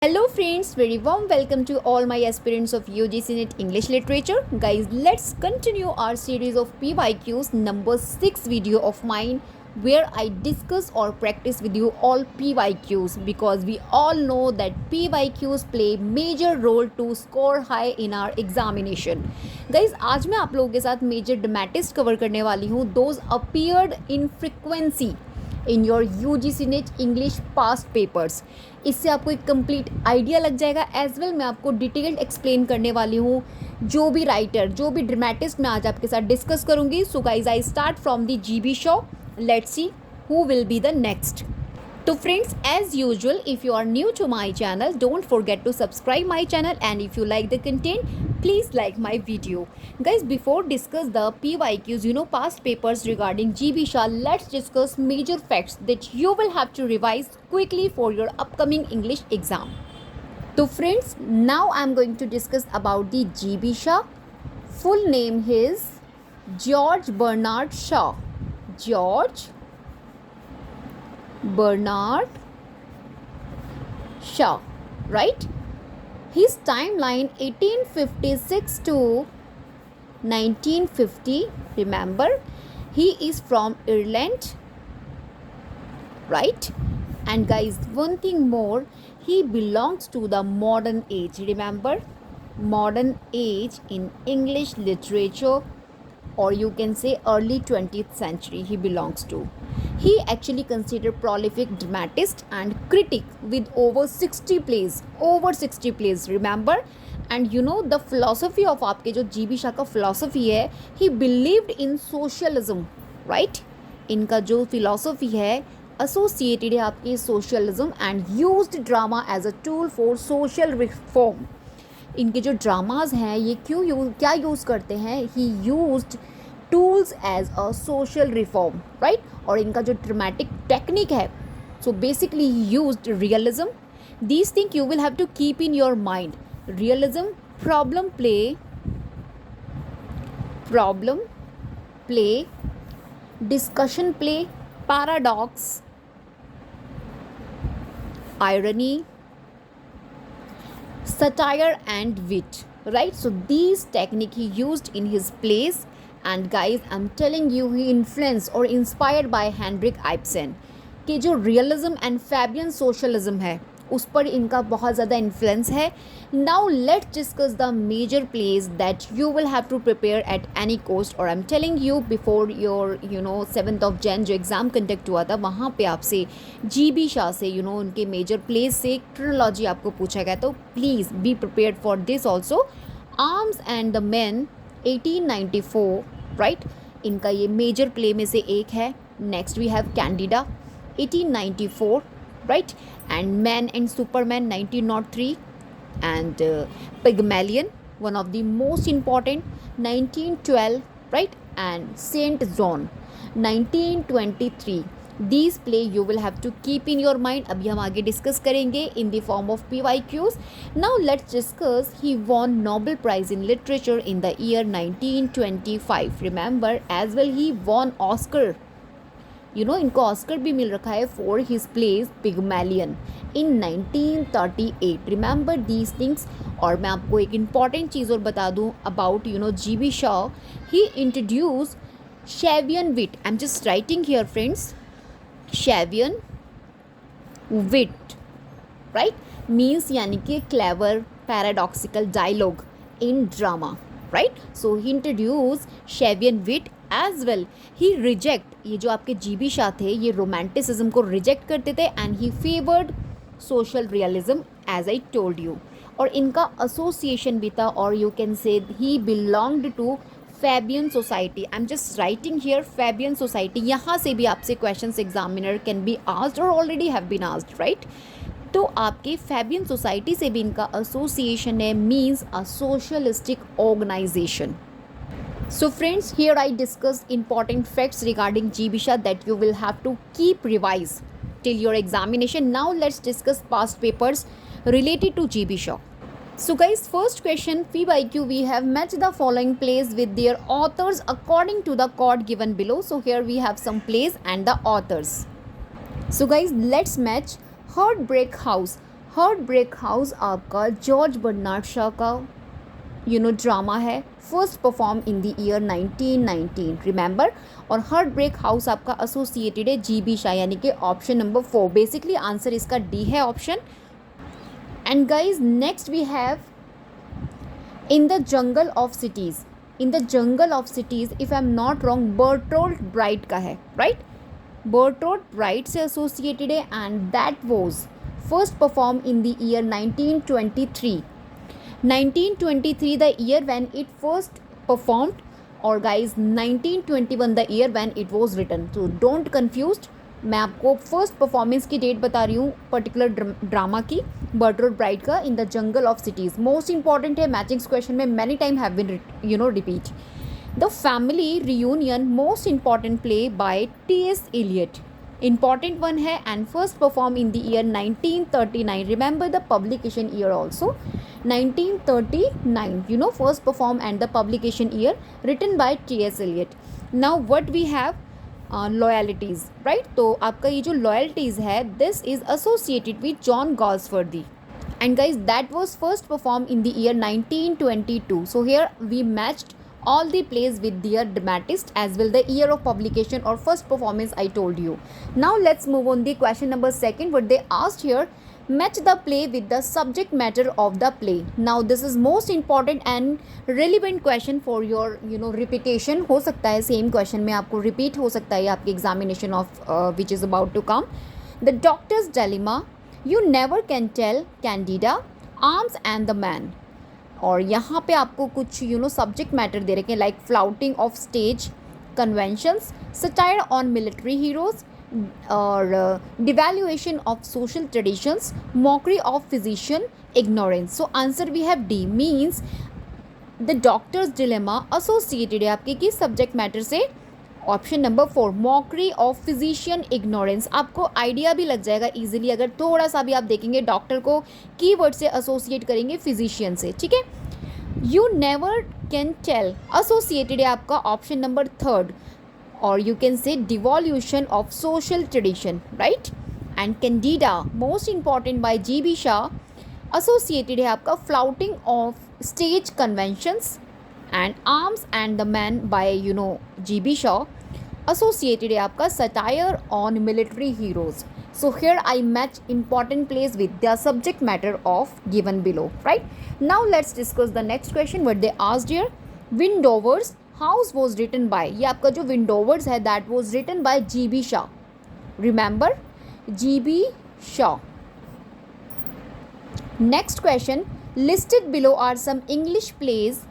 Hello friends, very warm welcome to all my aspirants of UGC NET English Literature. Guys, let's continue our series of PYQs number 6 video of mine where I discuss or practice with you all PYQs because we all know that PYQs play major role to score high in our examination. Guys, आज मैं आप लोगों के साथ major dramatists cover करने वाली हूँ. Those appeared in frequency in your UGC net English past papers. इससे आपको एक कंप्लीट आइडिया लग जाएगा. एज वेल मैं आपको डिटेल्ड एक्सप्लेन करने वाली हूँ जो भी राइटर जो भी ड्रामेटिस्ट मैं आज आपके साथ डिस्कस करूँगी. So guys I start from the GB show. Let's see who will be the next. So friends, as usual, if you are new to my channel, don't forget to subscribe my channel, and if you like the content, please like my video. Guys, before discuss the PYQs, past papers regarding GB Shah, let's discuss major facts that you will have to revise quickly for your upcoming English exam. So friends, now I am going to discuss about the GB Shah. Full name is George Bernard Shaw. George Bernard Shaw, right? His timeline 1856 to 1950. Remember, he is from Ireland, right? And guys, one thing more, he belongs to the modern age. Remember, modern age in English literature, or you can say early 20th century he belongs to. He actually considered prolific dramatist and critic with over 60 plays. Remember, and the philosophy of आपके जो GB Shah का philosophy है, he believed in socialism, right? इनका जो philosophy है associated है आपके socialism and used drama as a tool for social reform. इनके जो ड्रामाज हैं ये क्या यूज़ करते हैं? He used tools as a social reform, right? और इनका जो ड्रामेटिक टेक्निक है, so basically he used realism. These thing you will have to keep in your mind. Realism, problem play, discussion play, paradox, irony, satire and wit, right? So these technique he used in his plays, and guys, I'm telling you, he influenced or inspired by Henrik Ibsen. कि जो realism and Fabian socialism है उस पर इनका बहुत ज़्यादा influence है. Now let's discuss the major plays that you will have to prepare at any cost. और I am telling you before your 7th of Jan जो एग्ज़ाम कंडक्ट हुआ था वहाँ पे आपसे GB शाह से उनके मेजर प्लेज से ट्रिलॉजी आपको पूछा गया. तो please be prepared for this also. Arms and the man 1894, right? इनका ये मेजर प्ले में से एक है. Next we have Candida 1894, right? And Man and Superman 1903, and Pygmalion, one of the most important, 1912, right? And Saint John 1923. These play you will have to keep in your mind. अभी हम आगे discuss करेंगे in the form of PYQs. Now let's discuss. He won Nobel Prize in Literature in the year 1925. Remember, as well he won Oscar. इनको Oscar भी मिल रखा है for his plays Pygmalion in 1938. Remember these things. और मैं आपको एक important चीज़ और बता दूँ अबाउट GB शाह. He introduce Shavian wit. I am just writing here friends. Shavian wit, right, means यानी कि clever paradoxical dialogue in drama, right? So he introduce Shavian wit. As well he reject, ये जो आपके GB Shah थे ये romanticism को reject करते थे and he favoured social realism as I told you. और इनका एसोसिएशन भी था, और you can say he belonged to Fabian Society. I am just writing here Fabian Society. यहाँ से भी आपसे questions examiner can be asked और already have been asked, right? तो आपके फैबियन सोसाइटी से भी इनका एसोसिएशन है, means a socialistic organisation. So friends, here I discuss important facts regarding GB Shah that you will have to keep revise till your examination. Now let's discuss past papers related to GB Shah. So guys, first question PYQ, we have match the following plays with their authors according to the chord given below. So here we have some plays and the authors. So guys, let's match Heartbreak House. Heartbreak house आपका George Bernard Shaw का drama है, first perform in the year 1919, remember. और heartbreak house आपका associated है GB Shaw, यानी कि option number 4। Basically answer इसका D है option. And guys next we have in the jungle of cities. In the jungle of cities if I am not wrong Bertolt Brecht का है, right. Bertolt Brecht से associated है and that was first perform in the year 1923। 1923 the year when it first performed, or guys 1921 the year when it was written, so don't confused। मैं आपको first performance की date बता रही हूँ particular drama की, Bertolt Brecht का, in the jungle of cities. Most important है, matchings question में many time have been repeat. The family reunion most important play by T.S. Eliot, important one है and first performed in the year 1939, remember the publication year also 1939, first performed and the publication year written by T.S. Eliot। now what we have loyalties, right। तो आपका ये जो loyalties है this is associated with John Galsworthy, and guys that was first performed in the year 1922, so here we matched all the plays with their dramatist as well the year of publication or first performance I told you। now let's move on the question number 2 what they asked here, match the play with the subject matter of the play। now this is most important and relevant question for your repetition, हो सकता है same question में आपको repeat हो सकता है आपके examination of which is about to come। the doctor's dilemma, you never can tell, Candida, arms and the man। और यहाँ पे आपको कुछ सब्जेक्ट मैटर दे रखे हैं like flouting of stage conventions, satire on military heroes, और devaluation of social traditions, mockery of physician, ignorance. So answer we have D, means the doctor's dilemma associated है आपके किस सब्जेक्ट मैटर से, option number 4 mockery of physician ignorance. आपको idea भी लग जाएगा easily अगर थोड़ा सा भी आप देखेंगे डॉक्टर को कीवर्ड से एसोसिएट करेंगे फिजिशियन से, ठीक है। You never can tell associated है आपका ऑप्शन नंबर 3, और you can say devolution of social tradition, right. And Candida most important by GB Shaw associated है आपका flouting of stage conventions, and arms and the man by GB Shaw associated है आपका satire on military heroes। so here I match important plays with the subject matter of given below, right। now let's discuss the next question what they asked here, Windover's house was written by, ये आपका जो Windover's है that was written by GB Shaw, remember GB Shaw। next question, listed below are some English plays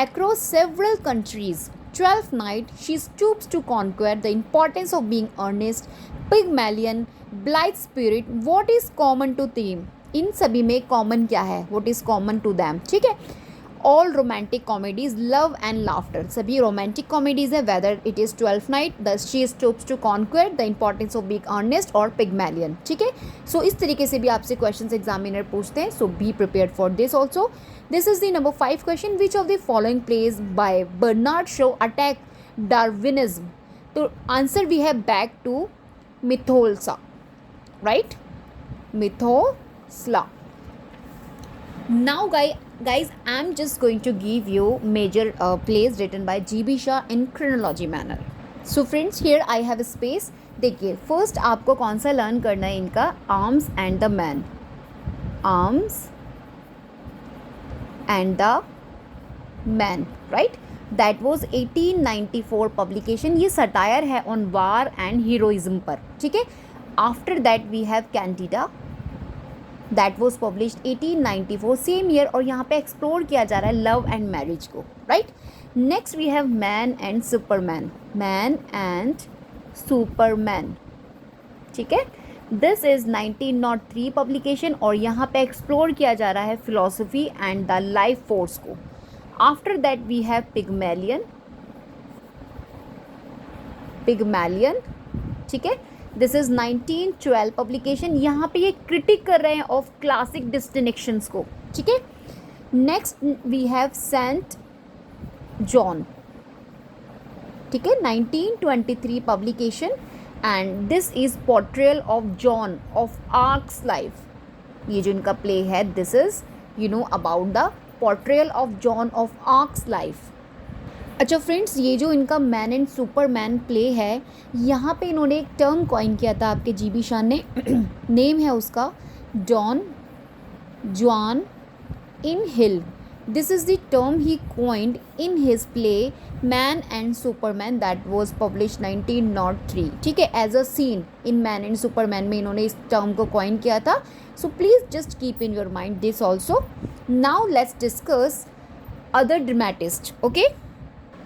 across several countries। 12th Night, She Stoops to Conquer, The Importance of Being Earnest, Pygmalion, Blithe Spirit, What is common to theme, इन सभी में common क्या है, what is common to them, ठीक है। all romantic comedies, love and laughter, सभी romantic comedies है, whether it is 12th Night, the She Stoops to Conquer, The Importance of Being Earnest और Pygmalion, ठीक है। so इस तरीके से भी आपसे questions examiner पूछते हैं, so be prepared for this also। this is the number 5 question, which of the following plays by Bernard Shaw attack Darwinism। तो आंसर भी है back to Methuselah, right, Methuselah। now guys I'm just going to give you major plays written by GB Shaw in chronology manner। so friends here I have a space, देखिए first आपको कौन सा learn करना है इनका, arms and the man, arms and the man, right, that was 1894 publication, ये satire है on war and heroism पर, ठीक है। after that we have Candida that was published 1894 same year, और यहाँ पे एक्सप्लोर किया जा रहा है लव एंड मैरिज को, right. Next we have man and superman, man and superman, ठीक है। दिस इज 1903 पब्लिकेशन, और यहाँ पे एक्सप्लोर किया जा रहा है philosophy and the life force को। आफ्टर दैट वी हैव पिग्मैलियन, पिग्मैलियन, ठीक है। दिस इज 1912 पब्लिकेशन, यहाँ पे ये क्रिटिक कर रहे हैं ऑफ क्लासिक डिस्टिंक्शंस को, ठीक है। Next we have Saint Joan, ठीक है, 1923 publication, and this is portrayal of Joan of Arc's life, ये जो इनका प्ले है, this is about the portrayal of Joan of Arc's life. अच्छा फ्रेंड्स, ये जो इनका मैन एंड सुपरमैन प्ले है, यहाँ पे इन्होंने एक टर्म कॉइन किया था आपके जीबी शान ने। नेम है उसका Don Juan in hell. This is the term he coined in his play man and superman that was publish 1903। ठीक है, as a scene in man and superman में इन्होंने इस टर्म को कॉइन किया था। So please just keep in your mind this also. Now let's discuss other dramatist. Okay,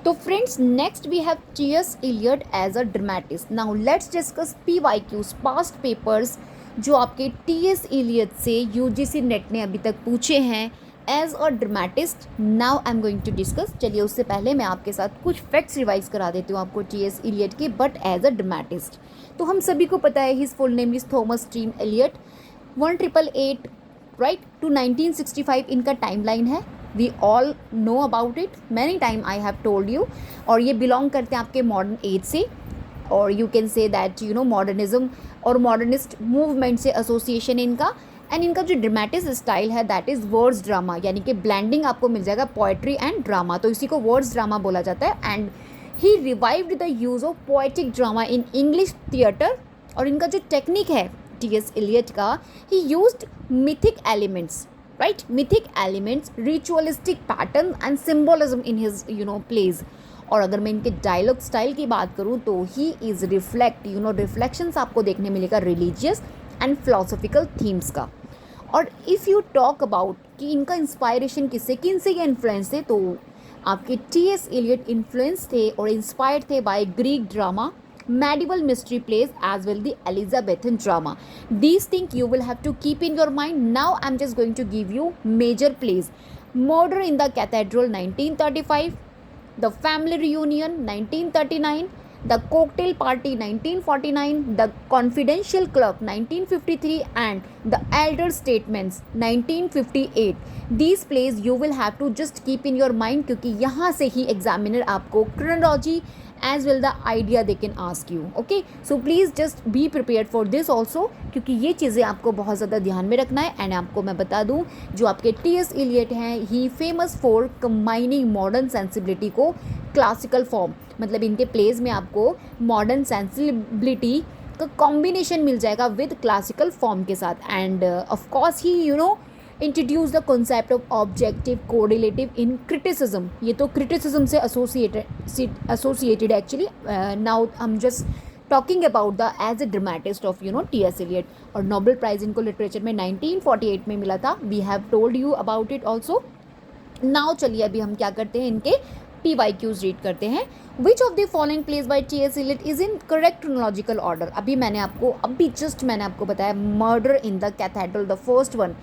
तो friends next we have T S. Eliot as a dramatist. Now let's discuss PYQs past papers जो आपके T S. Eliot से UGC NET ने अभी तक पूछे हैं as a dramatist. Now I am going to discuss. चलिए उससे पहले मैं आपके साथ कुछ फैक्ट्स रिवाइज करा देती हूँ आपको टी.एस. एलियट के, बट एज अ ड्रामेटिस्ट। तो हम सभी को पता है his full name is Thomas Stream Eliot. 1888 right to 1965 इनका टाइमलाइन है। We all know about it, many time I have told you. और ये बिलोंग करते हैं आपके मॉडर्न एज से, और you can say that modernism और मॉडर्निस्ट मूवमेंट से एसोसिएशन इनका। एंड इनका जो ड्रामेटिक स्टाइल है दैट इज़ वर्ड्स ड्रामा, यानी कि ब्लेंडिंग आपको मिल जाएगा पोएट्री एंड ड्रामा, तो इसी को वर्ड्स ड्रामा बोला जाता है। And he revived the use of poetic drama in English theatre. और इनका जो टेक्निक है टी.एस. एलियट का, he used mythic elements, right, mythic elements, ritualistic pattern and symbolism in his plays. और अगर मैं इनके डायलॉग स्टाइल की बात करूँ तो ही इज़ रिफ्लेक्ट रिफ्लेक्शंस आपको देखने मिलेगा रिलीजियस एंड फिलोसॉफिकल थीम्स का। और इफ़ यू टॉक अबाउट कि इनका इंस्पायरेशन किन से ये इन्फ्लुएंस थे, तो आपके टी.एस. एलियट इन्फ्लुएंस थे और इंस्पायर्ड थे by Greek drama, medieval mystery plays as well the Elizabethan drama. These things you will have to keep in your mind. Now I'm just going to give you major plays. Murder in the Cathedral 1935, The Family Reunion 1939, The Cocktail Party 1949, The Confidential Clerk 1953 and The Elder Statements 1958. These plays you will have to just keep in your mind, क्योंकि यहाँ से ही examiner आपको chronology as well the idea they can ask you. Okay, so please just be prepared for this also, क्योंकि ये चीज़ें आपको बहुत ज़्यादा ध्यान में रखना है। एंड आपको मैं बता दूँ जो आपके टी.एस. एलियट हैं, he famous for combining modern sensibility को क्लासिकल फॉर्म, मतलब इनके प्लेज में आपको मॉडर्न सेंसिबिलिटी का कॉम्बिनेशन मिल जाएगा विद क्लासिकल फॉर्म के साथ। And of course he introduce the concept of objective correlative in criticism. ये तो क्रिटिसिज्म से associated actually. Now I am just talking about the as a dramatist of T S. Eliot. और Nobel prize इनको literature में 1948 में मिला था। We have told you about it also. Now चलिए अभी हम क्या करते हैं, इनके PYQs रीड करते हैं। Which of the following plays by T S. Eliot is in correct chronological order. अभी मैंने आपको बताया murder in the cathedral, the first one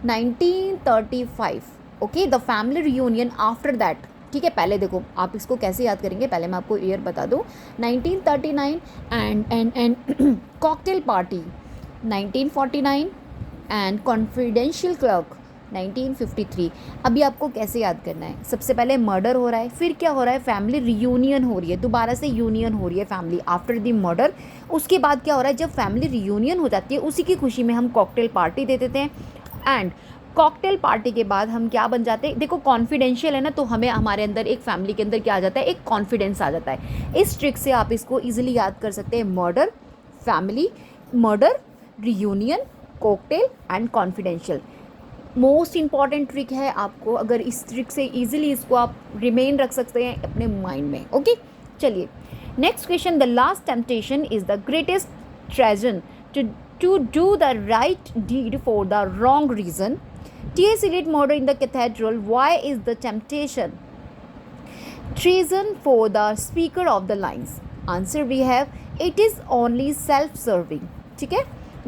1935। Okay, the family reunion after that. ठीक है, पहले देखो आप इसको कैसे याद करेंगे, पहले मैं आपको ईयर बता दूँ 1939 and cocktail party 1949 and confidential clerk 1953। अभी आपको कैसे याद करना है, सबसे पहले मर्डर हो रहा है, फिर क्या हो रहा है, फैमिली रियूनियन हो रही है, दोबारा से यूनियन हो रही है फैमिली आफ्टर द मर्डर। उसके बाद क्या हो रहा है, जब फैमिली रियूनियन हो जाती है उसी की खुशी में हम कॉकटेल पार्टी दे देते हैं। एंड कॉकटेल पार्टी के बाद हम क्या बन जाते हैं, देखो कॉन्फिडेंशियल है ना, तो हमें हमारे अंदर एक फैमिली के अंदर क्या आ जाता है, एक कॉन्फिडेंस आ जाता है। इस ट्रिक से आप इसको ईजिली याद कर सकते हैं, murder, family, murder, reunion, cocktail and confidential. Most important trick है, आपको अगर इस ट्रिक से ईजिली इसको आप रिमेन रख सकते हैं अपने माइंड में। ओके, चलिए next question. The last temptation is the greatest treason to do the right deed for the wrong reason. T.S. Eliot murder in the cathedral. Why is the temptation treason for the speaker of the lines? Answer we have, it is only self-serving. ठीक है,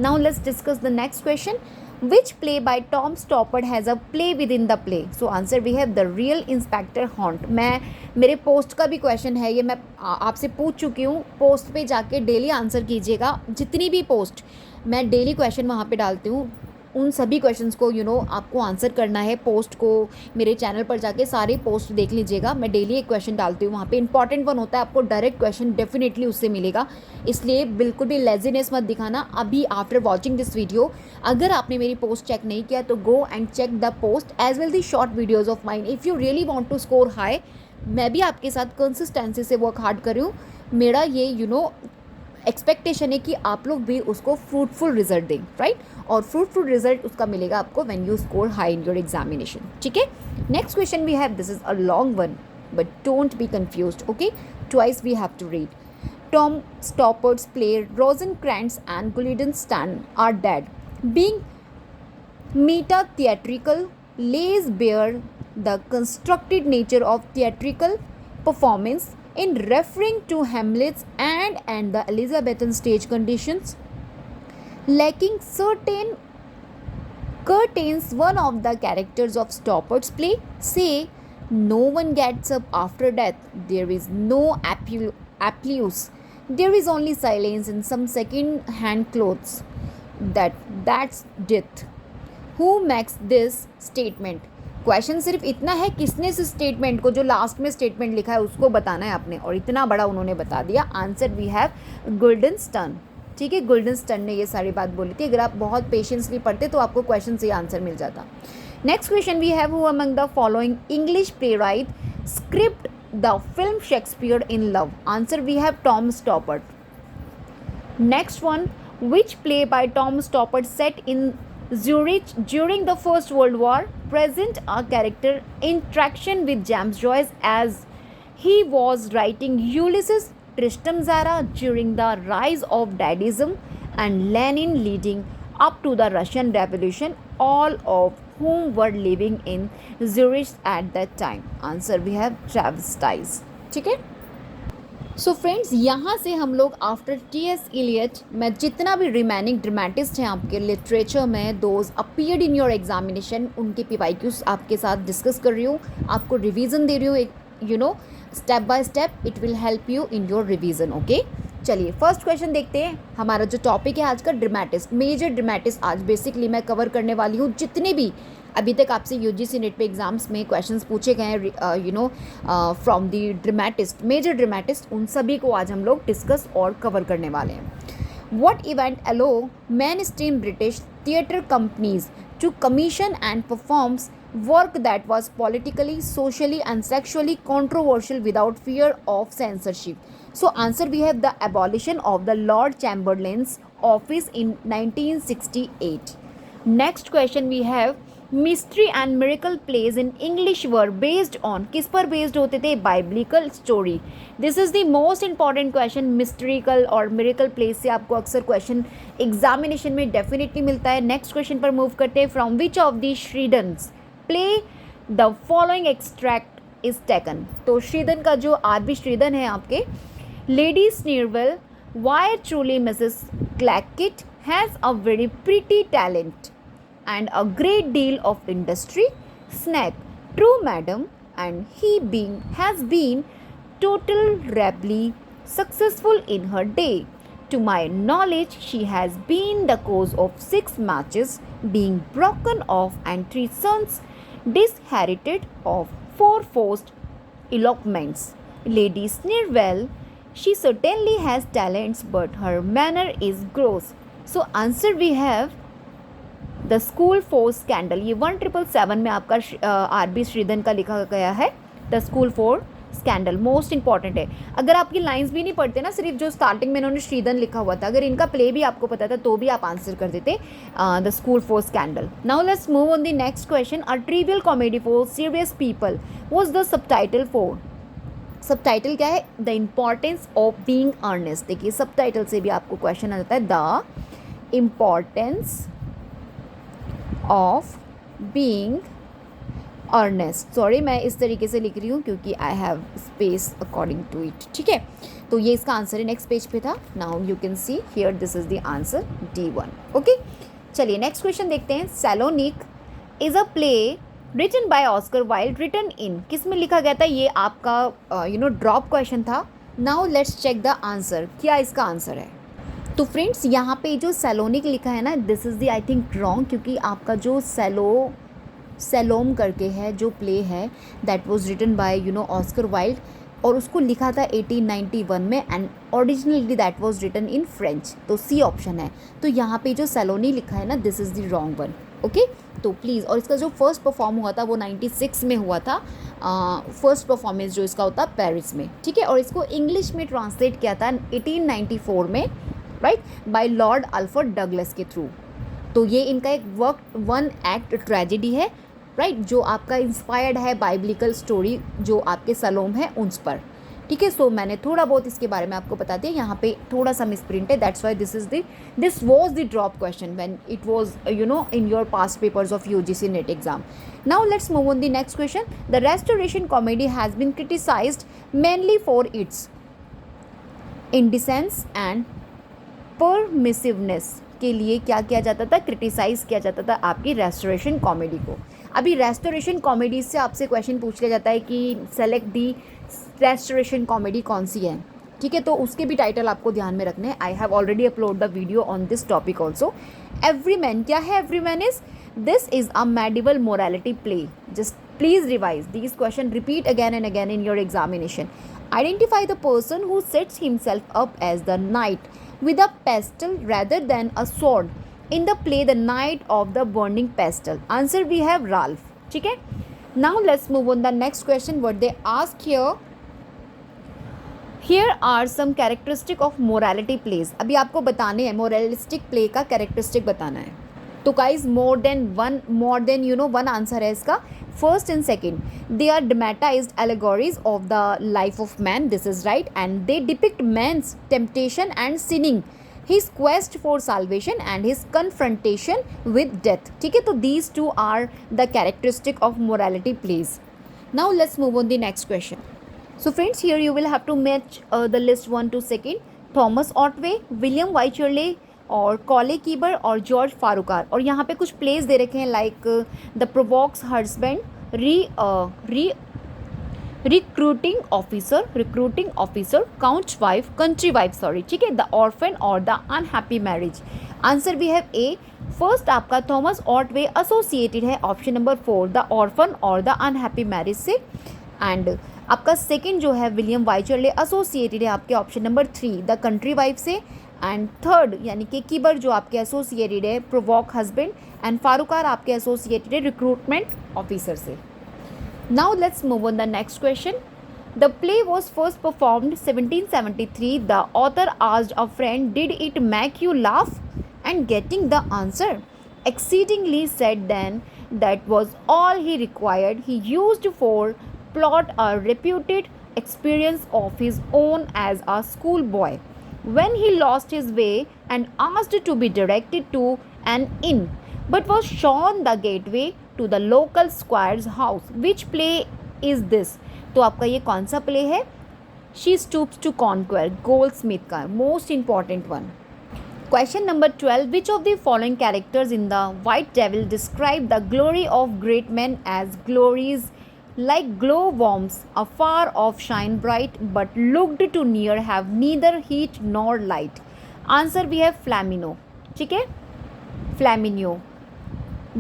now let's discuss the next question. Which play by Tom Stoppard has a play within the play? So answer we have, the real Inspector Hunt. मैं मेरे post का भी question है, ये मैं आपसे पूछ चुकी हूँ। पोस्ट पे जाके डेली आंसर कीजिएगा, जितनी भी पोस्ट मैं डेली क्वेश्चन वहाँ पे डालती हूँ। उन सभी क्वेश्चंस को आपको आंसर करना है। पोस्ट को मेरे चैनल पर जाके सारे पोस्ट देख लीजिएगा, मैं डेली एक क्वेश्चन डालती हूँ वहाँ पे। इंपॉर्टेंट वन होता है, आपको डायरेक्ट क्वेश्चन डेफिनेटली उससे मिलेगा, इसलिए बिल्कुल भी लेजीनेस मत दिखाना। अभी आफ्टर वॉचिंग दिस वीडियो अगर आपने मेरी पोस्ट चेक नहीं किया तो go and check the post as well the short videos of mine if you really want to score high. मैं भी आपके साथ कंसिस्टेंसी से वर्क हार्ड कर रही हूँ। मेरा ये एक्सपेक्टेशन है कि आप लोग भी उसको फ्रूटफुल रिजल्ट दें, राइट। और फ्रूटफुल रिजल्ट उसका मिलेगा आपको when you score high in your examination, ठीक है। Next question we have, this is a long one but don't be confused, okay, twice we have to read. Tom Stoppard's play Rosencrantz and Guildenstern are dead, being meta-theatrical, lays bare the constructed nature of theatrical performance in referring to Hamlet's and the Elizabethan stage conditions. Lacking certain curtains, one of the characters of Stoppard's play say, "No one gets up after death. There is no applause. There is only silence and some second-hand clothes. That's death." Who makes this statement? Question सिर्फ इतना है, किसने इस statement को, जो last में statement लिखा है उसको बताना है आपने, और इतना बड़ा उन्होंने बता दिया। आंसर वी हैव गुल्डनस्टर्न, ठीक है। गुल्डनस्टर्न ने ये सारी बात बोली थी। अगर आप बहुत पेशेंसली पढ़ते तो आपको क्वेश्चन से आंसर मिल जाता। Next question we have, who among the following English playwright script the film Shakespeare in love? Answer we have Tom Stoppard. Next one, which play by Tom Stoppard set in Zurich during the First World War present a character interaction with James Joyce as he was writing Ulysses Tristram Zara during the rise of Dadaism and Lenin leading up to the Russian Revolution, all of whom were living in Zurich at that time? Answer we have Travis Stice, ठीक है। So friends, यहाँ से हम लोग after T.S.. Elliot में जितना भी remaining dramatist हैं आपके लिटरेचर में, those appeared in your examination, उनके PYQs आपके साथ डिस्कस कर रही हूँ, आपको रिवीजन दे रही हूँ, एक step by step it will help you in your revision, okay. चलिए फर्स्ट क्वेश्चन देखते हैं। हमारा जो टॉपिक है आज का ड्रामेटिस्ट, मेजर ड्रामेटिस्ट आज बेसिकली मैं कवर करने वाली हूँ। जितने भी अभी तक आपसे UGC नेट पे एग्जाम्स में क्वेश्चंस पूछे गए हैं from the dramatist, major dramatist, उन सभी को आज हम लोग डिस्कस और कवर करने वाले हैं। What event allow mainstream British theatre companies to commission and performs work that was politically, socially and sexually controversial without fear of censorship? So answer we have the abolition of the Lord Chamberlain's office in 1968. Next question we have, mystery and miracle plays in English were based on, किस पर based होते थे? Biblical story. This is the most important question. Mystical और miracle pledge से आपको अक्सर question examination में definitely मिलता है। नेक्स्ट क्वेश्चन पर मूव करते हैं। From which of the Sheridan's play the following extract is taken? तो श्रीधन का जो RB श्रीधन है आपके, lady Sneerwell, why truly Mrs Clackitt has a very pretty talent and a great deal of industry. Snack, true madam, and he has been tolerably successful in her day. To my knowledge, she has been the cause of 6 matches being broken off and 3 sons disinherited of 4 forced elopements. Lady Sneerwell, she certainly has talents, but her manner is gross. So answer we have the school force scandal. ये 1777 में आपका RB Shridhan का लिखा गया है। The school for scandal most important है। अगर आपकी लाइंस भी नहीं पढ़ते ना, सिर्फ जो स्टार्टिंग में इन्होंने श्रीधन लिखा हुआ था, अगर इनका प्ले भी आपको पता था तो भी आप आंसर कर देते the school for scandal. Now let's move on the next question. A trivial comedy for serious people was the subtitle for? Subtitle क्या है? The importance of being earnest. देखिए सबटाइटल से भी आपको क्वेश्चन आ जाता है, the importance of being earnest. Sorry मैं इस तरीके से लिख रही हूँ क्योंकि I have space according to it, ठीक है। तो ये इसका आंसर है, नेक्स्ट पेज पे था। Now you can see here this is the answer D1, okay. चलिए नेक्स्ट क्वेश्चन देखते हैं। Salome is a play written by Oscar Wilde, written in, किस में लिखा गया था? ये आपका ड्रॉप क्वेश्चन था। Now let's check the answer, क्या इसका आंसर है? तो फ्रेंड्स यहाँ पे जो सैलोनिक लिखा है ना, this is the I think wrong, क्योंकि आपका जो सैलोम करके है जो प्ले है, that was written by Oscar Wilde, और उसको लिखा था 1891 में, and originally that was written in French. तो सी ऑप्शन है। तो यहाँ पे जो सैलोनी लिखा है ना, this is the wrong one. Okay, तो प्लीज़, और इसका जो फर्स्ट परफॉर्म हुआ था वो 96 में हुआ था, फर्स्ट परफॉर्मेंस जो इसका होता पेरिस में, ठीक है। और इसको इंग्लिश में ट्रांसलेट किया था 1894 में, right, by Lord Alfred Douglas के थ्रू। तो ये इनका एक वन एक्ट ट्रेजेडी है, राइट, जो आपका इंस्पायर्ड है बाइब्लिकल स्टोरी जो आपके सलोम है उन पर, ठीक है। सो मैंने थोड़ा बहुत इसके बारे में आपको बता दिया, यहाँ पे थोड़ा सा मिसप्रिंट है, that's why this was the drop question when it was in your past papers of UGC NET exam. Now let's move on the next question. The restoration comedy has been criticised mainly for its indecency and permissiveness. के लिए क्या किया जाता था, criticise किया जाता था आपकी रेस्टोरेशन कॉमेडी को। अभी रेस्टोरेशन कॉमेडी से आपसे क्वेश्चन पूछ लिया जाता है कि सेलेक्ट दी रेस्टोरेशन कॉमेडी कौन सी है, ठीक है। तो उसके भी टाइटल आपको ध्यान में रखने हैं। I have already upload the video on this topic also. Everyman क्या है, Everyman is this is a medieval morality play. Just please revise these question, repeat again and again in your examination. Identify the person who sets himself up as the knight with a pestle rather than a sword in the play The Night of the Burning Pestle. Answer we have Ralph. ठीक है. Now let's move on the next question. What they ask here. Here are some characteristic of morality plays. अभी आपको बताने हैं moralistic play का characteristic बताना है. तो guys more than one answer है इसका. First and second, they are dramatized allegories of the life of man. This is right, and they depict man's temptation and sinning, his quest for salvation and his confrontation with death. ठीक है, तो these two are the characteristic of morality plays. Now let's move on the next question. So friends, here you will have to match the list 1 to 2. Thomas Otway, William Wycherley और कॉले कीबर और George फारूकार। और यहाँ पे कुछ place दे रखे हैं like the provoked husband, recruiting officer, counts wife, country wife, sorry, ठीक है, द ऑर्फन और द अनहैप्पी मैरिज। आंसर भी है ए। फर्स्ट आपका थॉमस ऑटवे एसोसिएटेड है ऑप्शन नंबर 4 द ऑर्फन और द अनहैप्पी मैरिज से, एंड आपका सेकंड जो है विलियम वाइचरले एसोसिएटेड है आपके option number 3 the country wife से, एंड थर्ड यानी कि कीबर जो आपके एसोसिएटेड है प्रोवॉक हस्बैंड, एंड फारूकार आपके एसोसिएटेड है रिक्रूटमेंट ऑफिसर से। Now let's move on the next question. The play was first performed 1773. The author asked a friend did it make you laugh, and getting the answer exceedingly said then that was all he required. He used for plot a reputed experience of his own as a schoolboy when he lost his way and asked to be directed to an inn, but was shown the gateway to the local squire's house. Which play is this? तो आपका ये कौन सा play है? She Stoops to Conquer, Goldsmith का most important one. Question number 12. Which of the following characters in the White Devil describe the glory of great men as glories like glowworms, afar off shine bright, but looked to near have neither heat nor light? Answer we have Flaminio. ठीक है, Flaminio.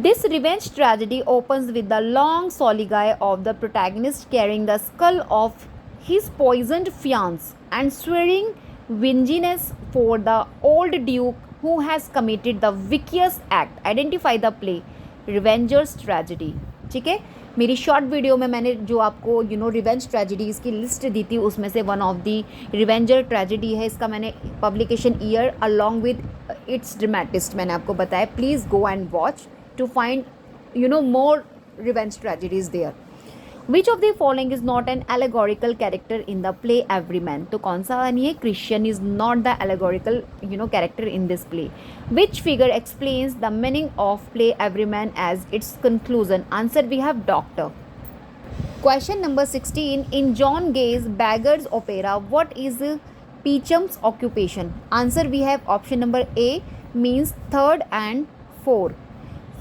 This revenge tragedy opens with the long soliloquy of the protagonist carrying the skull of his poisoned fiancé and swearing vengeance for the old duke who has committed the vicious act. Identify the play. Revenger's Tragedy. ठीक है, मेरी short video में मैंने जो आपको revenge tragedies की list दी थी उसमें से one of the revenger tragedy है। इसका मैंने publication year along with its dramatist मैंने आपको बताया। Please go and watch to find more revenge tragedies there. Which of the following is not an allegorical character in the play Everyman? तो कौन सा नहीं है? Christian is not the allegorical character in this play. Which figure explains the meaning of play Everyman as its conclusion? Answer we have Doctor. Question number 16. In John Gay's Beggar's Opera, what is Peacham's occupation? Answer we have option number A means third and 4.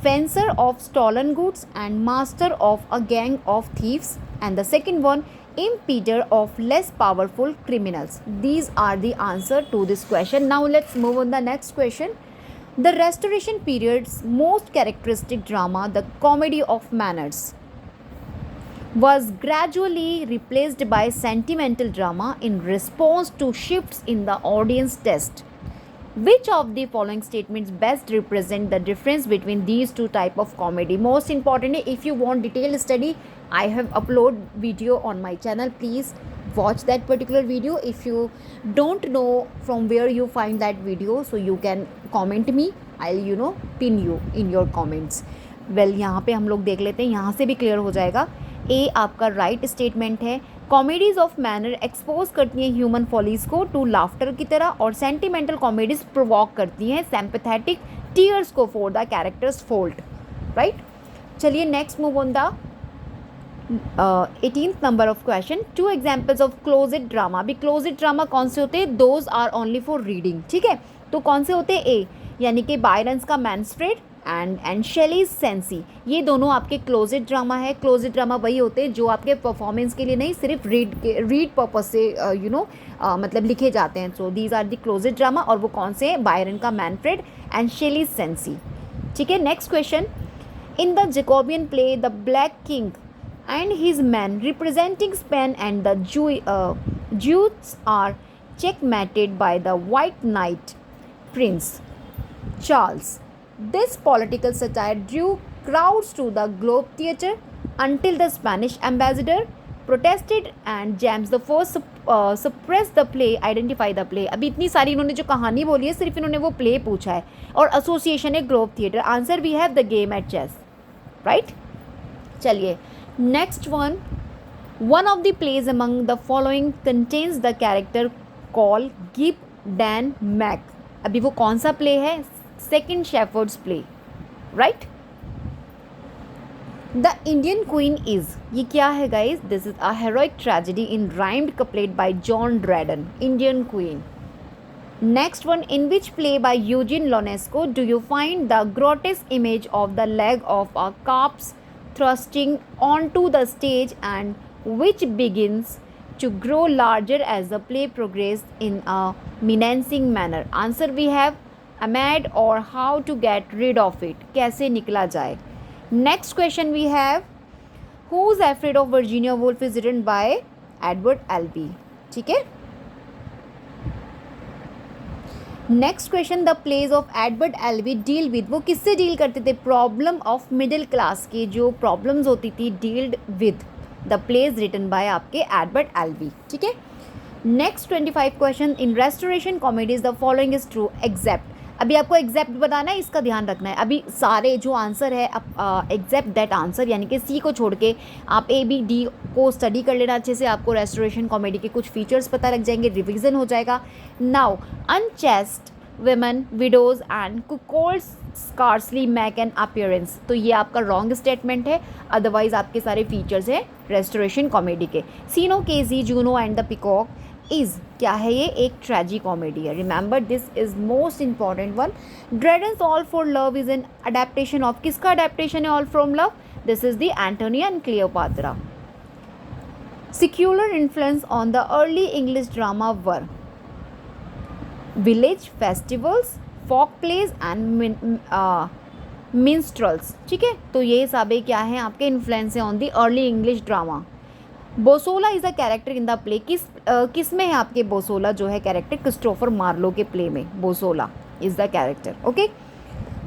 Fencer of stolen goods and master of a gang of thieves, and the second one impeder of less powerful criminals? These are the answer to this question. Now let's move on the next question. The Restoration period's most characteristic drama, the comedy of manners, was gradually replaced by sentimental drama in response to shifts in the audience taste. Which of the following statements best represent the difference between these two type of comedy? Most importantly, if you want detailed study, I have upload video on my channel. Please watch that particular video. If you don't know from where you find that video, so you can comment me. I'll pin you in your comments. Well, यहाँ पे हम लोग देख लेते हैं, यहाँ से भी क्लियर हो जाएगा. ए आपका राइट स्टेटमेंट है. कॉमेडीज ऑफ मैनर एक्सपोज करती हैं ह्यूमन फॉलीज को टू लाफ्टर की तरह, और सेंटिमेंटल कॉमेडीज प्रोवॉक करती हैं सिंपैथेटिक टीयर्स को for the characters fault. Right, चलिए next move on the 18th number of question. Two examples of closed drama. अभी क्लोजेड ड्रामा कौन से होते हैं? Those are only for reading. ठीक है, तो कौन से होते हैं? ए यानी कि बायरन्स का मैनफ्रेड एंड शेलीज सेंसी. ये दोनों आपके क्लोजेड ड्रामा है. क्लोजेड ड्रामा वही होते हैं जो आपके परफॉर्मेंस के लिए नहीं, सिर्फ रीड पर्पज से मतलब लिखे जाते हैं. So these are the closet drama, और वो कौन से हैं? बायरन का मैनफ्रेड एंड शेलीज सेंसी. ठीक है, next question. In the Jacobean play the black king and his men representing Spain and the Jews are checkmated by the white knight Prince Charles. This political satire drew crowds to the Globe Theatre until the Spanish ambassador protested and James the First suppressed the play. Identify the play. अभी इतनी सारी इन्होंने जो कहानी बोली है, सिर्फ इन्होंने वो प्ले पूछा है, और एसोसिएशन है Globe theatre. Answer we have the game at chess. Right, चलिए next one of the plays among the following contains the character called Gib Daw Mak. अभी वो कौन सा प्ले है? Second shepherds play. Right, the Indian queen is, ये क्या है guys? This is a heroic tragedy in rhymed couplet by John Dryden. Indian queen. Next one. In which play by Eugene Ionesco do you find the grotesque image of the leg of a corpse thrusting onto the stage, and which begins to grow larger as the play progressed in a menacing manner? Answer we have Ahmed, or how to get rid of it, कैसे निकला जाए. Next question we have Who's Afraid of Virginia Woolf is written by Edward Albee. ठीक है. Next question. The plays of Edward Albee deal with, वो किससे deal करते थे? Problem of middle class की जो प्रॉब्लम्स होती थी, dealt with the plays written by आपके एडवर्ड एल्वी. ठीक है. Next 25 question. In restoration comedies the following is true except. अभी आपको एग्जैक्ट बताना है, इसका ध्यान रखना है. अभी सारे जो आंसर है एग्जैक्ट दैट आंसर, यानी कि सी को छोड़ के आप ए बी डी को स्टडी कर लेना अच्छे से. आपको रेस्टोरेशन कॉमेडी के कुछ फीचर्स पता लग जाएंगे, रिविजन हो जाएगा. Now unchaste women, widows and cuckolds scarcely make an appearance. तो ये आपका रॉन्ग स्टेटमेंट है. अदरवाइज आपके सारे फीचर्स हैं रेस्टोरेशन कॉमेडी के. Sean O'Casey Juno and the peacock is, क्या है ये? एक ट्रेजी कॉमेडी है. Remember this is most important one. Dryden's all for love is an adaptation of, किसका अडेप्टेशन है? All from love. This is the Antony and Cleopatra. Secular influence on the early English drama were village festivals, folk plays and minstrels. ठीक है, तो ये सारे क्या हैं आपके इन्फ्लुएंस है on the early English drama. Bosola is a character in the play. किस में है आपके बोसोला जो है कैरेक्टर? क्रिस्टोफर मार्लो के प्ले में Bosola is the character. Okay,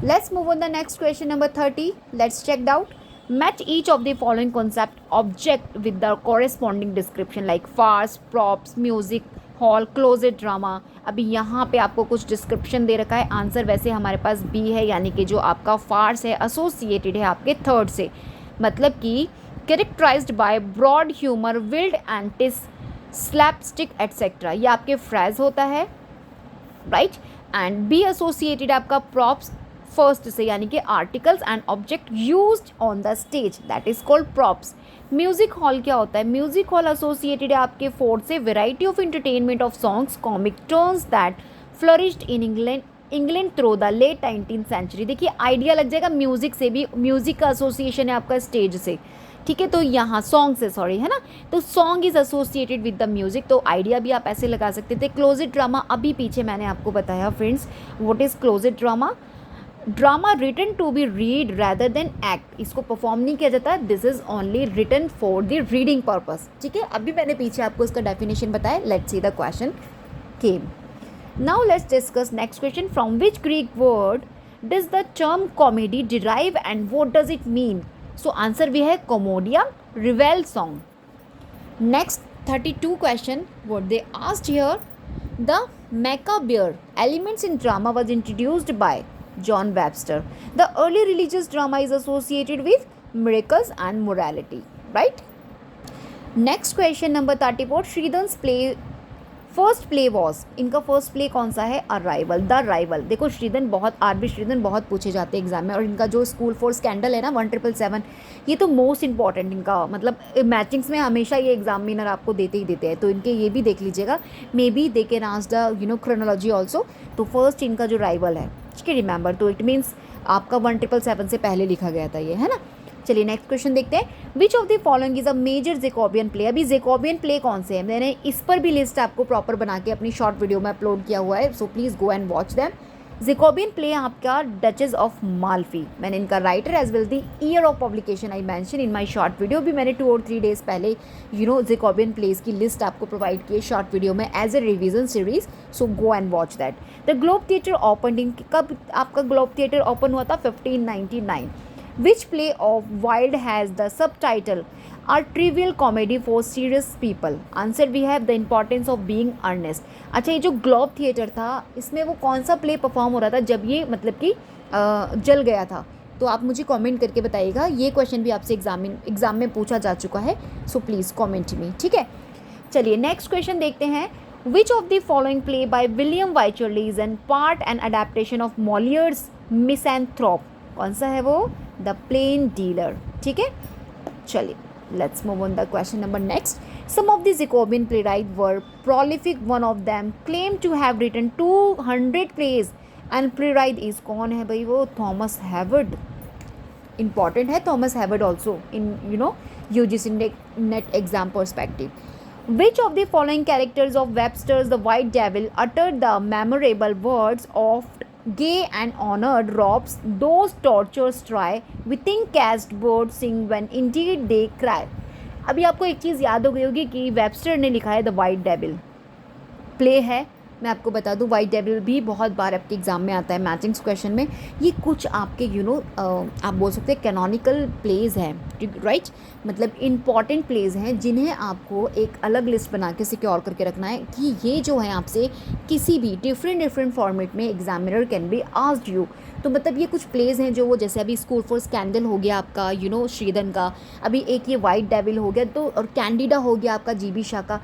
let's move on the next question number 30. Let's check out. Match each of the following concept object with the corresponding description like farce, props, music hall, closet drama. अभी यहाँ पे आपको कुछ description दे रखा है. Answer वैसे हमारे पास B है, यानी कि जो आपका फार्स है एसोसिएटेड है आपके थर्ड से, मतलब कि characterised by broad humour, wild antics, slapstick etcetera. ये आपके फ्रेज होता है. राइट, एंड बी एसोसिएटेड आपका प्रॉप्स फर्स्ट से, यानी कि articles and object used on the stage, that is called props. Music hall क्या होता है? म्यूजिक हॉल एसोसिएटेड है आपके फोर्थ से, variety of entertainment of songs, comic turns that flourished in England England through the late 19th century. देखिए idea लग जाएगा music से भी, म्यूजिक का एसोसिएशन है आपका स्टेज से, ठीक है, तो यहाँ सॉन्ग से, सॉरी, है ना, तो song is associated with the music, तो आइडिया भी आप ऐसे लगा सकते थे। क्लोजेट ड्रामा, अभी पीछे मैंने आपको बताया friends what is closet drama. Drama written to be read rather than act, इसको परफॉर्म नहीं किया जाता, this is only written for the reading purpose, ठीक है। अभी मैंने पीछे आपको इसका डेफिनेशन बताया। Let's see the question came. Now let's discuss next question. From which Greek word does the term comedy derive and what does it mean? So answer भी है comoedia, revel song. Next 32 question, what they asked here, the macabre elements in drama was introduced by John Webster. The early religious drama is associated with miracles and morality, right? Next question number 34, Shridan's play, first play was, इनका first play कौन सा है? Arrival, the rival. देखो श्रीधन बहुत, RB. Shridhan बहुत पूछे जाते हैं एग्जाम में, और इनका जो स्कूल फोर स्कैंडल है ना 1777, ये तो मोस्ट इंपॉर्टेंट इनका, मतलब मैचिंग्स में हमेशा ये एग्जामिनर आपको देते ही देते हैं, तो इनके ये भी देख लीजिएगा, may be they can ask the chronology also. तो फर्स्ट इनका जो राइवल है, ठीक है, रिमेंबर, तो इट मीन्स आपका 1777 से पहले लिखा गया था ये, है ना। चलिए नेक्स्ट क्वेश्चन देखते हैं। Which of the following is a major Jacobean play? अभी जेकोबियन प्ले कौन से हैं, मैंने इस पर भी लिस्ट आपको प्रॉपर बना के अपनी शॉर्ट वीडियो में अपलोड किया हुआ है, so please go and watch them. Jacobean play आपका डचेस ऑफ माल्फी, मैंने इनका writer as well the year of publication I mention in my short video, भी मैंने 2 और 3 डेज पहले जेकोबियन प्लेस की लिस्ट आपको प्रोवाइड की है शॉर्ट वीडियो में as a revision series, so go and watch that. The Globe Theatre open in, कब आपका ग्लोब थिएटर ओपन हुआ था? 1599। Which play of Wilde has the subtitle A Trivial Comedy for Serious People? Answer we have The Importance of Being Earnest. अच्छा, ये जो globe theatre था इसमें वो कौन सा प्ले परफॉर्म हो रहा था जब ये मतलब कि जल गया था? तो आप मुझे कमेंट करके बताइएगा, ये क्वेश्चन भी आपसे एग्जाम में पूछा जा चुका है, सो प्लीज़ कमेंट मी, ठीक है। चलिए नेक्स्ट क्वेश्चन देखते हैं। Which of the following play by William Wycherley is an part and adaptation of Molière's Misanthrope? कौन सा है वो? द प्लेन डीलर, ठीक है। चलिए let's move on the question number next. Some of the Jacobean playwright were prolific, one of them claim to have written 200 plays and playwright is, कौन है भाई वो? Thomas Heywood. इंपॉर्टेंट है Thomas Heywood also in UGC NET exam perspective. Which of the following characters of Webster's The White Devil uttered the memorable words of gay and honored robs those tortures try, we think cast birds sing when indeed they cry? अभी आपको एक चीज़ याद हो गई होगी कि Webster ने लिखा है द वाइट डेविल, प्ले है। मैं आपको बता दूं वाइट डेविल भी बहुत बार आपके एग्जाम में आता है मैचिंग्स क्वेश्चन में। ये कुछ आपके आप बोल सकते हैं कैनोनिकल प्लेज हैं, राइट, मतलब इंपॉर्टेंट प्लेज हैं जिन्हें आपको एक अलग लिस्ट बना के सिक्योर करके रखना है कि ये जो है आपसे किसी भी डिफरेंट फॉर्मेट में examiner can be asked you. तो मतलब ये कुछ प्लेज हैं जो वो, जैसे अभी स्कूल फॉर स्कैंडल हो गया आपका श्रीधन का, अभी एक ये वाइट डेविल हो गया, तो और कैंडिडा हो गया आपका जीबी शाह का,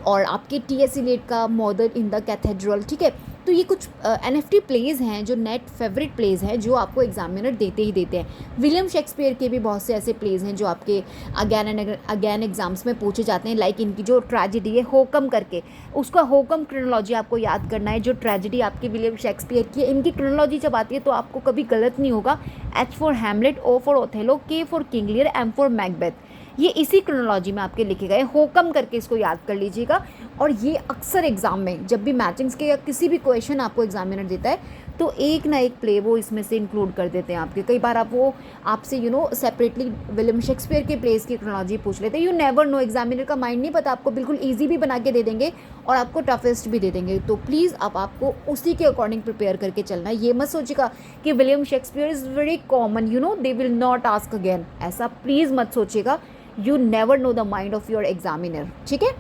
और आपके टी.एस. इलियट का मदर इन द कैथेड्रल, ठीक है। तो ये कुछ एनएफटी प्लेज हैं जो नेट फेवरेट प्लेज हैं जो आपको एग्जामिनर देते ही देते हैं। विलियम शेक्सपियर के भी बहुत से ऐसे प्लेज हैं जो आपके अगैन एंड अगैन एग्जाम्स में पूछे जाते हैं, लाइक इनकी जो ट्रेजिडी है होकम करके, उसका होकम क्रोनोलॉजी आपको याद करना है। जो ट्रेजिडी आपकी विलियम शेक्सपियर की है, इनकी क्रोनोलॉजी जब आती है तो आपको कभी गलत नहीं होगा। H for Hamlet, O for Othello, K for King Lear, M for Macbeth, ये इसी क्रोनोलॉजी में आपके लिखे गए, होकम करके इसको याद कर लीजिएगा। और ये अक्सर एग्जाम में जब भी मैचिंग्स के या किसी भी क्वेश्चन आपको एग्जामिनर देता है तो एक ना एक प्ले वो इसमें से इंक्लूड कर देते हैं आपके। कई बार आप वो आपसे सेपरेटली विलियम शेक्सपियर के प्लेस की क्रोनोलॉजी पूछ लेते हैं। यू नेवर नो, एग्जामिनर का माइंड नहीं पता, आपको बिल्कुल ईजी भी बना के दे देंगे और आपको टफेस्ट भी दे देंगे। तो प्लीज़ अब आपको उसी के अकॉर्डिंग प्रिपेयर करके चलना है। ये मत सोचिएगा कि William Shakespeare is very common, they will not ask again, ऐसा प्लीज़ मत सोचिएगा। You never know the mind of your examiner, ठीक है।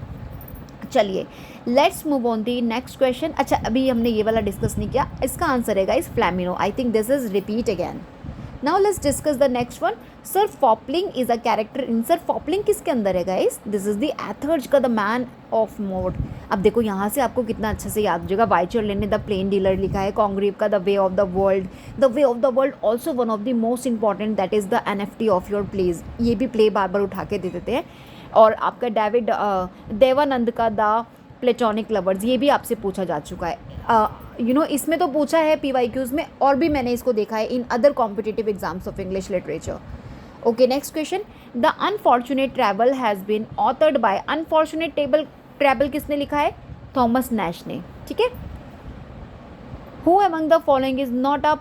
चलिए let's move on the next question. अच्छा, अभी हमने ये वाला डिस्कस नहीं किया, इसका आंसर है guys Flamineo. I think this is repeat again. Now let's discuss the next one. Sir Fopling is a character in, sir Fopling किसके अंदर है guys? This is the Etherege का द मैन ऑफ मोड। अब देखो यहाँ से आपको कितना अच्छे से याद हो जाएगा। वाइचरले ने द प्लेन डीलर लिखा है, कॉन्ग्रीव का the way of the world. The way of the world also one of the most important, that is the NFT of your plays. ये भी प्ले बार बार उठा के दे देते हैं। और आपका डेविड देवानंद का द प्लेटोनिक लवर्स, ये भी आपसे पूछा जा चुका है। इसमें तो पूछा है PYQs में, और भी मैंने इसको देखा है in other competitive exams of English literature. Okay, next question. The unfortunate travel has been authored by. Unfortunate travel किसने लिखा है? थॉमस नैश ने. ठीक है. Who among the following is not a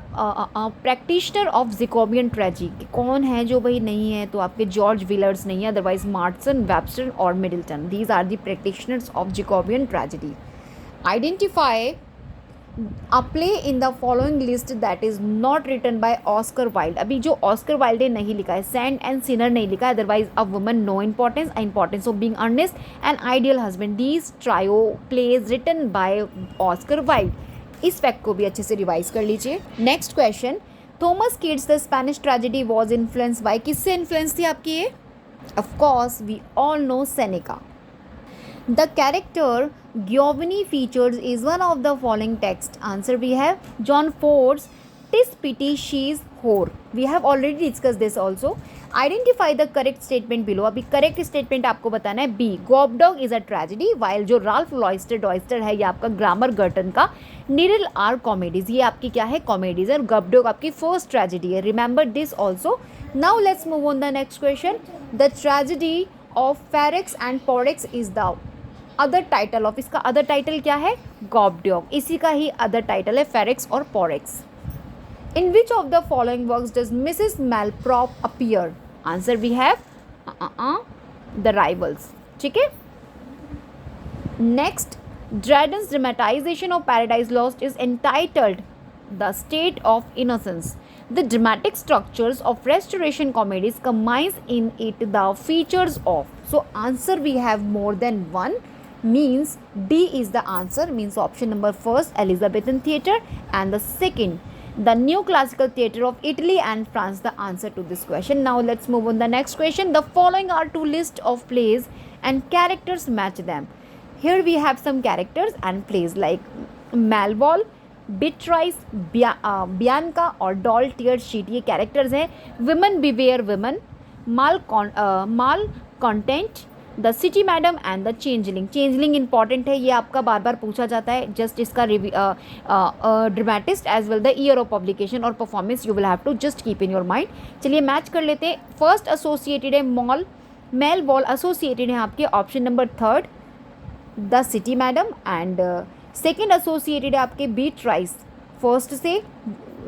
practitioner of Jacobean tragedy. कौन है जो भाई नहीं है? तो आपके जॉर्ज विलर्स नहीं है, अदरवाइज मार्टसन, वेबस्टर और Middleton. These are the practitioners of Jacobean tragedy. Identify a play in the following list that is not written by Oscar Wilde. अभी जो ऑस्कर वाइल्ड ने नहीं लिखा है, सैंड एंड सिनर नहीं लिखा है, otherwise a woman, no importance, importance of being earnest and ideal husband. These trio plays written by Oscar Wilde. इस फैक्ट को भी अच्छे से रिवाइज कर लीजिए. Next question. Thomas Kyd's the Spanish tragedy was influence by. किससे influence थी आपकी ये? Of course we all know Seneca. The character Giovanni features is one of the following text. Answer we have John Ford's "'Tis pity she's whore." We have already discussed this also. Identify the correct statement below. अभी correct statement आपको बताना है B. Gobdog is a tragedy. While जो Ralph डॉयस्टर है ये आपका grammar गर्टन का Needle are comedies. ये आपकी क्या है? कॉमेडीज है. Gobdog आपकी फर्स्ट ट्रेजेडी है. Remember this also. Now let's move on the next question. The tragedy of Ferex and Porrex is the other title of. इसका अदर टाइटल क्या है? गॉबडॉग. इसी का ही अदर टाइटल है फेरेक्स और Porrex. In which of the following works does Mrs Malaprop appear? Answer we have the rivals. ठीक है. Next. Dryden's dramatisation of paradise lost is entitled the state of innocence. The dramatic structures of restoration comedies combines in it the features of. So answer we have more than one, means D is the answer, means option number first Elizabethan theatre and the second the new classical theatre of Italy and France, the answer to this question. Now let's move on the next question. The following are two lists of plays and characters, match them. Here we have some characters and plays like Malvolio, Beatrice, Bianca और Doll Tearsheet. ये characters हैं. Women beware women, malcontent, the city madam and the changeling. Changeling important है, ये आपका बार बार पूछा जाता है. Just इसका dramatist as well the year of publication और performance you will have to just keep in your mind. चलिए match कर लेते हैं. फर्स्ट एसोसिएटेड है मेल बॉल एसोसिएटेड है आपके option number third the city madam, and second associated है आपके बीट राइस फर्स्ट से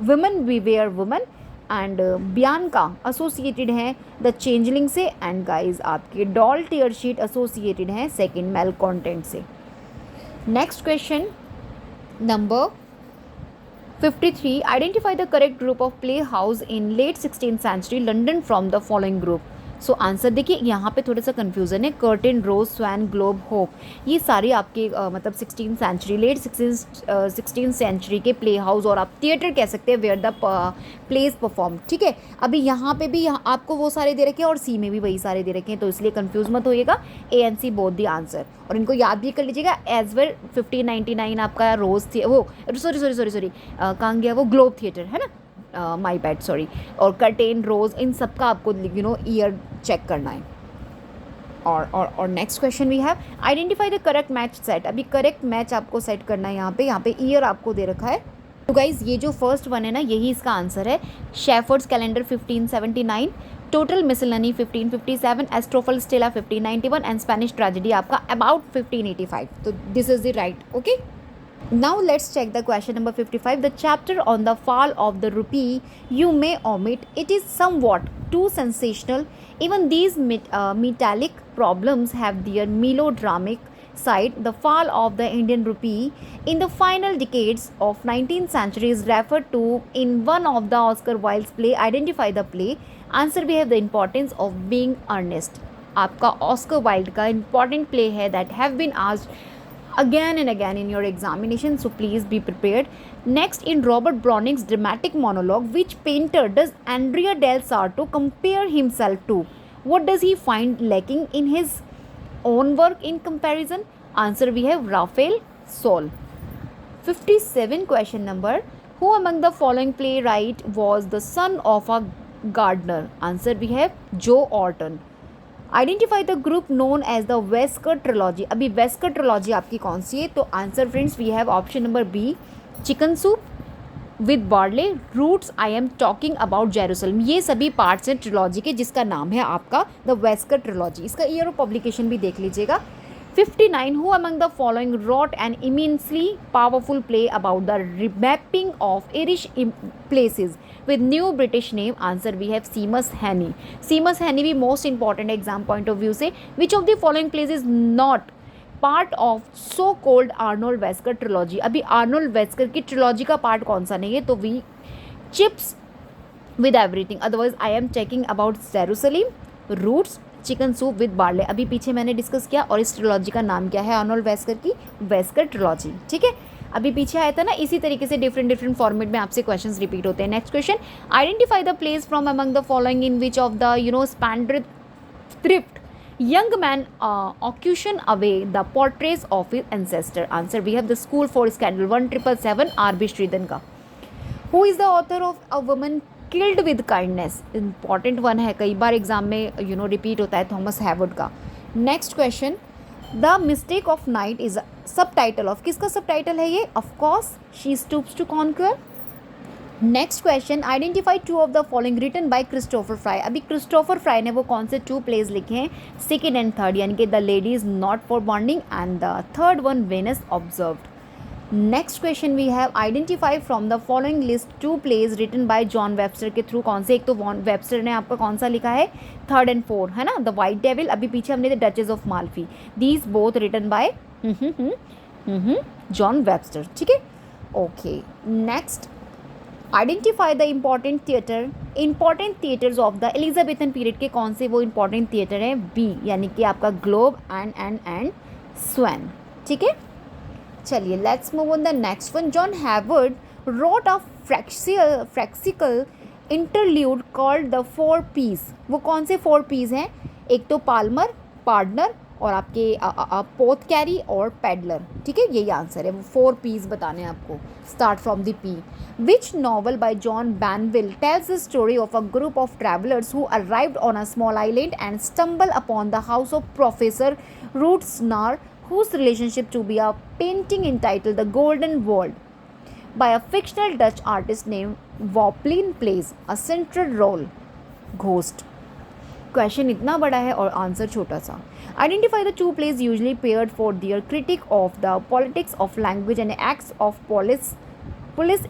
women beware women, and Bianca associated हैं द चेंजलिंग से, एंड गाइज आपके डॉल टीयर शीट एसोसिएटेड हैं सेकेंड मेल कॉन्टेंट से. Next question number 53. Identify the correct group of play house in late 16th century London from the following group. So answer देखिए, यहाँ पे थोड़ा सा confusion है. Curtain, Rose, Swan, Globe, Hope, ये सारे आपके मतलब 16th century late 16th century के प्ले हाउस और आप थिएटर कह सकते हैं वेयर द प्लेस परफॉर्म. ठीक है. अभी यहाँ पे भी आपको वो सारे दे रखे हैं और सी में भी वही सारे दे रखे हैं, तो इसलिए कन्फ्यूज़ मत होइएगा. A and C both the answer, और इनको याद भी कर लीजिएगा. एज वेल 1599 आपका रोज थी, वो सॉरी कहाँ गया वो, ग्लोब थिएटर है ना, माई बैड सॉरी, और कर्टेन, रोज, इन सब का आपको ईयर चेक करना है. और next question we have identify the correct match set. अभी करेक्ट मैच आपको सेट करना है. यहाँ पे ईयर आपको दे रखा है. तो गाइज ये जो फर्स्ट वन है ना, यही इसका आंसर है. Shepherds calendar 1579, Tottel miscellany 1557, Astrophel Stella 1591 and Spanish tragedy आपका अबाउट 1585. तो this is the right. Okay. Now let's check the question number 55. The chapter on the fall of the rupee you may omit. It is somewhat too sensational. Even these metallic problems have their melodramatic side. The fall of the Indian rupee in the final decades of 19th century is referred to in one of the Oscar Wilde's play. Identify the play. Answer we have the importance of being earnest. आपका Oscar Wilde का important play है that have been asked again and again in your examination, so please be prepared. Next, in Robert Browning's dramatic monologue, which painter does Andrea del Sarto compare himself to? What does he find lacking in his own work in comparison? Answer we have Raphael Sol. 57 question number. Who among the following playwright was the son of a gardener? Answer we have Joe Orton. Identify the group known as the Wesker trilogy. अभी Wesker trilogy आपकी कौन सी है? तो answer friends we have option number B, chicken soup with barley, roots, I am talking about Jerusalem. ये सभी parts हैं trilogy के जिसका नाम है आपका द वेस्कर ट्रिलॉजी। इसका ईयर ऑफ पब्लिकेशन भी देख लीजिएगा। 59 who among the following wrote an immensely powerful play about the remapping of Irish places with new British name? Answer we have Seamus Heaney. Seamus Heaney भी most important exam point of view से which of the following plays is not part of so called Arnold Wesker trilogy. अभी Arnold Wesker की trilogy का part कौन सा नहीं है? तो we chips with everything, otherwise I am checking about Jerusalem, roots, chicken soup with barley. अभी पीछे मैंने डिस्कस किया और इस ट्रिलॉजी का नाम क्या है आर्नोल्ड वेस्कर की? Wesker trilogy. ठीक है, अभी पीछे आया था ना, इसी तरीके से डिफरेंट फॉर्मेट में आपसे क्वेश्चंस रिपीट होते हैं। Next question, identify the plays from among the following in which of the spendthrift young man auction away the portraits of his ancestor? Answer we have the School for Scandal 1777 R.B. Sridhan का। Who is the author of A Woman Killed with Kindness? Important one है, कई बार exam में repeat होता है, Thomas Heywood का। Next question, the mistake of night is subtitle of, किसका subtitle है ये? Of course she stoops to conquer. Next question, identify two of the following written by Christopher Fry. अभी Christopher Fry ने वो कौन से 2 pledge लिखे हैं? सेकेंड एंड थर्ड, यानी कि the lady is not for bonding and the third one Venus observed. Next question we have identify from the following list 2 plays written by John Webster के through. कौन से? एक तो Webster ने आपका कौन सा लिखा है? 3rd and 4th, है ना, द वाइट डेविल। अभी पीछे हमने the Duchess of Malfi, these both written by John Webster. ठीक है, okay. Next, identify the important theatres of the Elizabethan period के कौन से वो इम्पॉर्टेंट थिएटर हैं? बी, यानी कि आपका ग्लोब एंड स्वैन। ठीक है, चलिए let's move on the next one. John Heywood wrote a farcical interlude called the 4 P's। वो कौन से 4 P's हैं? एक तो पाल्मर, पार्टनर और आपके पोथ कैरी और पेडलर। ठीक है, यही आंसर है। वो 4 P's बताने हैं आपको, start from the P। Which novel by John Banville tells the story of a group of travellers who arrived on a small island and stumble upon the house of professor Kreutznaer whose relationship to be a painting entitled The Golden World by a fictional Dutch artist named Wopplin plays a central role? Ghost। Question इतना बड़ा है और answer छोटा सा। Identify the 2 plays usually paired for their critique of the politics of language and acts of police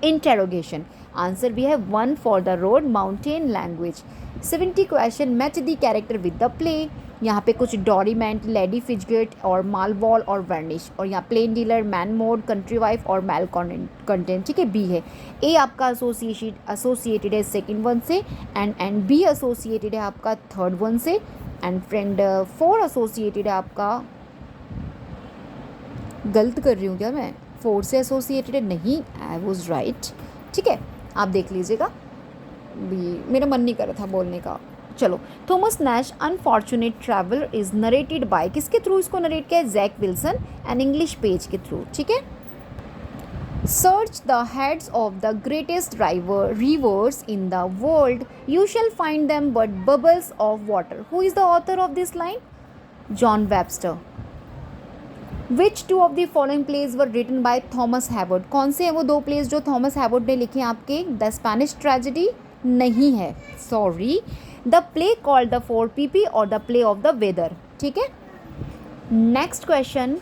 interrogation. Answer we have 1 for the road mountain language. 70 question, match the character with the play. यहाँ पे कुछ डोरीमेंट, lady फिजगेट और मालवॉल और varnish, और यहाँ plain dealer, man mode, country wife और मैल content. ठीक है, बी है। ए आपका एसोसिएटेड है सेकेंड वन से एंड बी एसोसिएटेड है आपका थर्ड वन से एंड फ्रेंड 4 एसोसिएटेड है आपका, गलत कर रही हूँ क्या मैं? 4 से एसोसिएटेड नहीं, आई वॉज राइट। ठीक है, आप देख लीजिएगा, भी मेरा मन नहीं कर रहा था बोलने का। चलो, Thomas Nashe unfortunate traveller is narrated by, किसके थ्रू इसको नरेट किया है? Jack Wilson and English page के थ्रू। ठीक है, search the heads of the greatest rivers in the world, you shall find them but bubbles of water. Who is the author of this line? John Webster. Which 2 of the following plays were written by Thomas Heywood? कौन से हैं वो 2 pledge जो Thomas Howard ने लिखे हैं आपके? The Spanish tragedy नहीं है, sorry, the play called the 4 PP और the play of the weather. ठीक है, next question,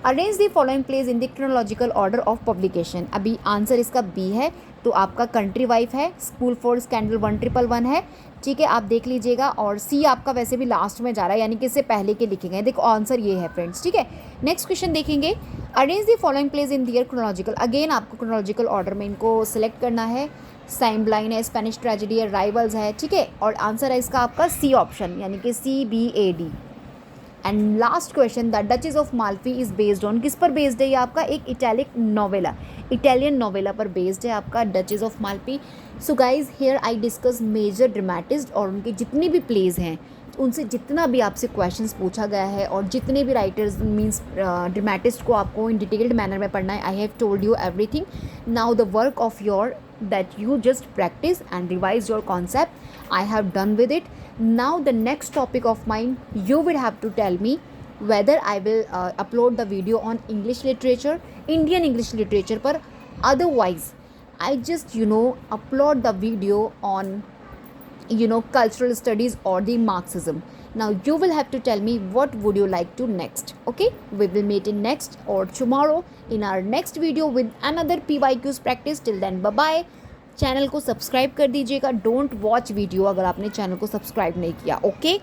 arrange the following plays in the chronological order of publication. अभी आंसर इसका बी है, तो आपका कंट्री वाइफ है, स्कूल फॉर स्कैंडल 1111 है। ठीक है, आप देख लीजिएगा, और सी आपका वैसे भी लास्ट में जा रहा है, यानी कि इससे पहले के लिखे गए। देखो आंसर ये है फ्रेंड्स। ठीक है, नेक्स्ट क्वेश्चन देखेंगे, arrange the following plays in their chronological. Again आपको क्रोनोलॉजिकल ऑर्डर में इनको सिलेक्ट करना है। साइमब्लाइन है, स्पेनिश ट्रेजेडी है, राइवल्स है। ठीक है, और आंसर है इसका आपका सी ऑप्शन, यानी कि CBAD। And last question, the Duchess of Malfi is based on, किस पर बेस्ड है ये आपका? एक इटालियन नोवेला पर बेस्ड है आपका Duchess of Malfi. So guys, here I discuss major dramatist और उनके जितनी भी प्लेज हैं। उनसे जितना भी आपसे क्वेश्चंस पूछा गया है और जितने भी राइटर्स मीन्स ड्रामेटिस्ट को आपको इन डिटेल्ड मैनर में पढ़ना है, आई have told you everything. Now the work of your that you just practice and revise your concept. I have done with it. Now the next topic of mine, you will have to tell me whether I will upload the video on English literature, Indian English literature पर. Otherwise I just upload the video on cultural studies or the Marxism. Now you will have to tell me what would you like to next. Okay, we will meet in next or tomorrow in our next video with another PYQs practice. Till then, bye bye. Channel को subscribe कर दीजिएगा. Don't watch video अगर आपने channel को subscribe नहीं किया. Okay